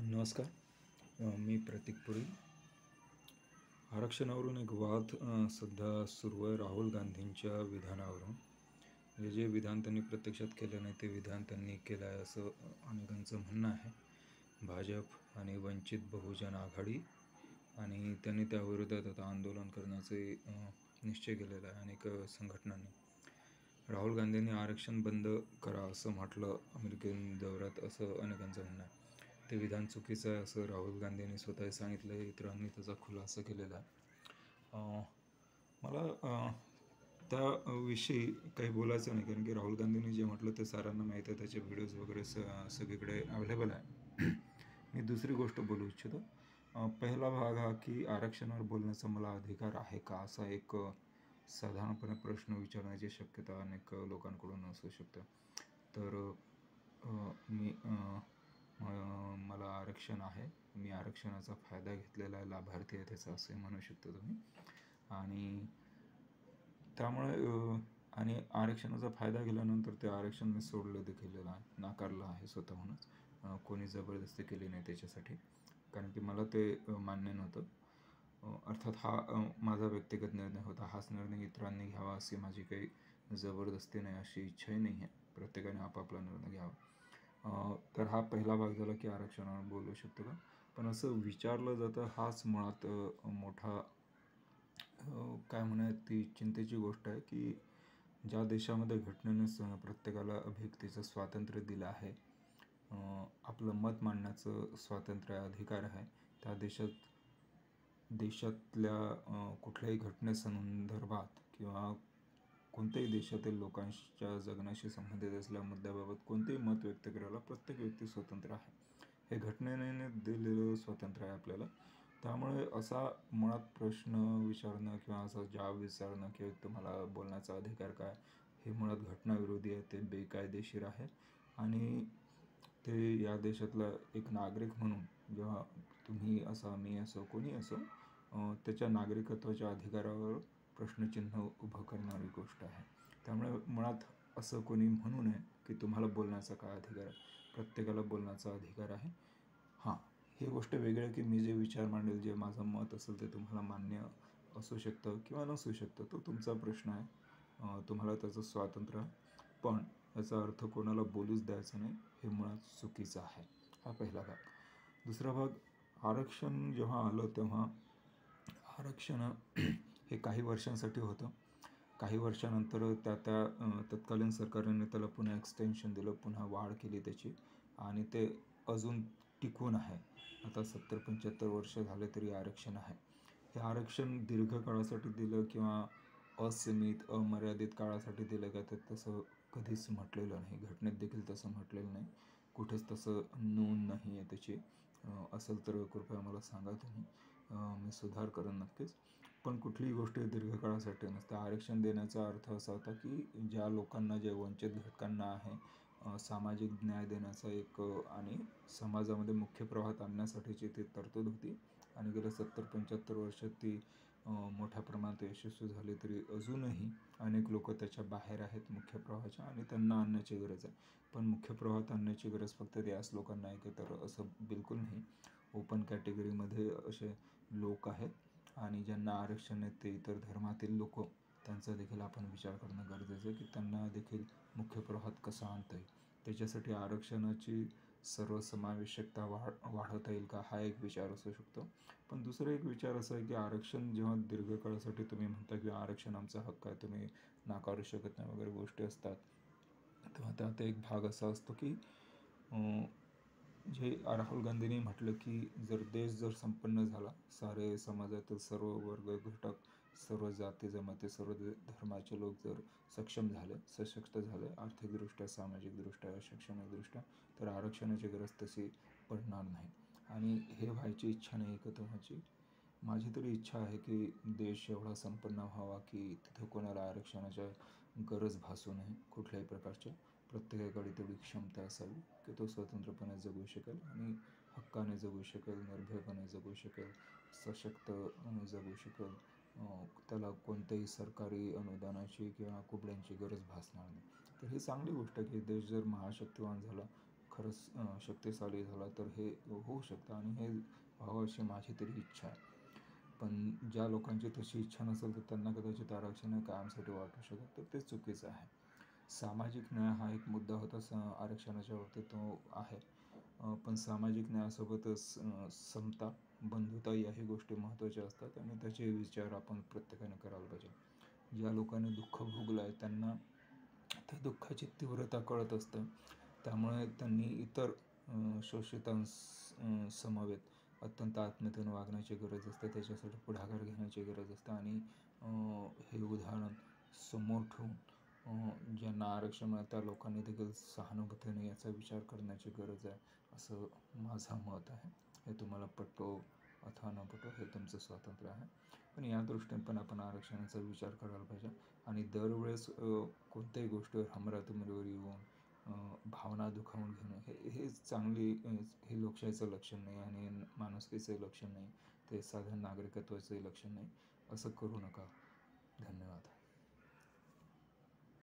नमस्कार. मी प्रतीक पुरी. आरक्षणावरून एक वाद सध्या सुरू आहे राहुल गांधींच्या विधानावरून. म्हणजे जे विधान त्यांनी प्रत्यक्षात केलं नाही ते विधान त्यांनी केलं आहे असं अनेकांचं म्हणणं आहे. भाजप आणि वंचित बहुजन आघाडी आणि त्यांनी त्याविरोधात आता आंदोलन करण्याचे निश्चय केलेला आहे अनेक संघटनांनी. राहुल गांधींनी आरक्षण बंद करा असं म्हटलं अमेरिकन दौऱ्यात असं अनेकांचं म्हणणं आहे. ते विधान चुकीचं आहे असं राहुल गांधींनी स्वतःही सांगितलं आहे. इतरांनी त्याचा खुलासा केलेला आहे. मला त्याविषयी काही बोलायचं नाही कारण की राहुल गांधींनी जे म्हटलं ते साऱ्यांना माहीत आहे. त्याचे व्हिडिओज वगैरे सगळीकडे अवेलेबल आहे. मी दुसरी गोष्ट बोलू इच्छितो. पहिला भाग हा की आरक्षणावर बोलण्याचा मला अधिकार आहे का असा एक साधारणपणे प्रश्न विचारण्याची शक्यता अनेक लोकांकडून असू शकतं. तर मला आरक्षण आहे. मी आरक्षणाचा फायदा घेतलेला आहे, लाभार्थी आहे त्याचा असंही म्हणू शकता तुम्ही. आणि त्यामुळे आणि आरक्षणाचा फायदा घेतल्यानंतर ते आरक्षण मी सोडलं देखील आहे, नाकारलं आहे स्वतःहूनच. कोणी जबरदस्ती केली नाही त्याच्यासाठी कारण की मला ते मान्य नव्हतं. अर्थात हा माझा व्यक्तिगत निर्णय होता. हाच निर्णय इतरांनी घ्यावा अशी माझी काही जबरदस्ती नाही, अशी इच्छाही नाही आहे. प्रत्येकाने आपापला निर्णय घ्यावा. तर हा पहिला भाग झाला की आरक्षणावर बोलू शकतो का? पण असं विचारलं जातं हाच मुळात मोठा काय म्हणूयात ती चिंतेची गोष्ट आहे की ज्या देशामध्ये घटनेने प्रत्येकाला अभिव्यक्तीचं स्वातंत्र्य दिलं आहे, आपलं मत मांडण्याचं स्वातंत्र्य अधिकार आहे, त्या देशातल्या कुठल्याही घटनेसंदर्भात किंवा कोणत्याही देशातील लोकांच्या जगण्याशी संबंधित असलेल्या मुद्द्याबाबत कोणतेही मत व्यक्त करायला प्रत्येक व्यक्ती स्वतंत्र आहे. हे घटनेने दिलेलं स्वातंत्र्य आहे आपल्याला. त्यामुळे असा मुळात प्रश्न विचारणं किंवा असा जाब विचारणं की तुम्हाला बोलण्याचा अधिकार काय, हे मुळात घटनाविरोधी आहे, ते बेकायदेशीर आहे. आणि ते या देशातला एक नागरिक म्हणून जेव्हा तुम्ही असो, मी असो, कोणी असो, त्याच्या नागरिकत्वाच्या अधिकारावर प्रश्नचिन्ह उभं करणारी गोष्ट आहे. त्यामुळे मुळात असं कोणी म्हणू नये की तुम्हाला बोलण्याचा काय अधिकार आहे. प्रत्येकाला बोलण्याचा अधिकार आहे. हां, ही गोष्ट वेगळी आहे की मी जे विचार मांडेल, जे माझं मत असेल ते तुम्हाला मान्य असू शकतं किंवा नसू शकतं. तो तुमचा प्रश्न आहे. तुम्हाला त्याचं स्वातंत्र्य आहे. पण याचा अर्थ कोणाला बोलूच द्यायचा नाही, हे मुळात चुकीचं आहे. हा पहिला भाग. दुसरा भाग, आरक्षण जेव्हा आलं तेव्हा आरक्षण हे काही वर्षांसाठी होतं. काही वर्षानंतर तत्कालीन सरकारने त्याला पुन्हा एक्सटेन्शन दिलं, पुन्हा वाढ केली त्याची आणि ते अजून टिकून आहे. आता 70-75 वर्ष झाले तरी आरक्षण आहे. हे आरक्षण दीर्घकाळासाठी दिलं किंवा असीमित, अमर्यादित काळासाठी दिलं का, तर तसं कधीच म्हटलेलं नाही. घटनेत देखील तसं म्हटलेलं नाही. कुठेच तसं नोंद नाही आहे त्याची. असेल तर कृपया मला सांगा तुम्ही. मी सुधार करेन नक्कीच. पण कुठलीही गोष्ट दीर्घकाळासाठी नसते. आरक्षण देण्याचा अर्थ असा होता की ज्या लोकांना, जे वंचित घटकांना आहे, सामाजिक न्याय देण्याचा एक आणि समाजामध्ये मुख्य प्रवाहात आणण्यासाठीची ती तरतूद होती. आणि गेल्या 70-75 वर्षात ती मोठ्या प्रमाणात यशस्वी झाली तरी अजूनही अनेक लोक त्याच्या बाहेर आहेत मुख्य प्रवाहाच्या आणि त्यांना आणण्याची गरज आहे. पण मुख्य प्रवाहात आणण्याची गरज फक्त त्याच लोकांना आहे की, तर असं बिलकुल नाही. ओपन कॅटेगरीमध्ये असे लोक आहेत आणि ज्यांना आरक्षण आहे ते इतर धर्मातील लोक, त्यांचा देखील आपण विचार करणं गरजेचं आहे की त्यांना देखील मुख्य प्रवाहात कसं आणता येईल. त्याच्यासाठी आरक्षणाची सर्वसमावेशकता वाढवता येईल का, हा एक विचार असू शकतो. पण दुसरा एक विचार असा आहे की आरक्षण जेव्हा दीर्घकाळासाठी तुम्ही म्हणता की आरक्षण आमचा हक्क आहे, तुम्ही नाकारू शकत नाही वगैरे गोष्टी असतात, तेव्हा त्यात एक भाग असा असतो की जे राहुल गांधींनी म्हटलं की जर देश जर संपन्न झाला, सारे समाजातील सर्व वर्ग घटक, सर्व जाती जमाती, सर्व धर्माचे लोक जर सक्षम झाले, सशक्त झाले, आर्थिकदृष्ट्या, सामाजिकदृष्ट्या, शैक्षणिकदृष्ट्या, तर आरक्षणाची गरज तशी पडणार नाही. आणि हे व्हायची इच्छा नाही का तुम्हाची? माझी तरी इच्छा आहे की देश एवढा संपन्न व्हावा की तिथे कोणाला आरक्षणाच्या गरज भासू नये कुठल्याही प्रकारच्या. प्रत्येकाकडे तेवढी क्षमता असावी की तो स्वतंत्रपणे जगू शकेल आणि हक्काने जगू शकेल, निर्भयपणे जगू शकेल, सशक्त जगू शकेल. त्याला कोणत्याही सरकारी अनुदानाची किंवा कुबड्यांची गरज भासणार नाही. तर ही चांगली गोष्ट आहे की देश जर महाशक्तिवान झाला, खरंच शक्तिशाली झाला तर हे होऊ शकतं आणि हे व्हावं अशी माझी तरी इच्छा आहे. पण ज्या लोकांची तशी इच्छा नसेल तर त्यांना कदाचित आरक्षण कायमसाठी वाटू शकत, तर ते चुकीचं आहे. सामाजिक न्याय हा एक मुद्दा होता आरक्षणाच्या बाबतीत, तो आहे. पण सामाजिक न्यायासोबतच समता, बंधुता याही गोष्टी महत्त्वाच्या असतात आणि त्याचे विचार आपण प्रत्येकाने करायला पाहिजे. ज्या लोकांनी दुःख भोगलं आहे त्यांना त्या दुःखाची तीव्रता कळत असते. त्यामुळे त्यांनी इतर समवेत अत्यंत आत्मीयतेने वागण्याची गरज असते. त्याच्यासाठी पुढाकार घेण्याची गरज असते आणि हे उदाहरण समोर ठेवून ज्यांना आरक्षण मिळालं त्या लोकांनी देखील सहानुभूतीने याचा विचार करण्याची गरज आहे, असं माझं मत आहे. हे तुम्हाला पटो अथवा न पटो हे तुमचं स्वातंत्र्य आहे. पण या दृष्टीने पण आपण आरक्षणाचा विचार करायला पाहिजे आणि दरवेळेस कोणत्याही गोष्टीवर हमरातुमरीवर येऊन भावना दुखावून घेणं हे चांगली हे लोकशाहीचं लक्षण नाही आणि माणुसकीचं लक्षण नाही. ते साधारण नागरिकत्वाचंही लक्षण नाही. असं करू नका.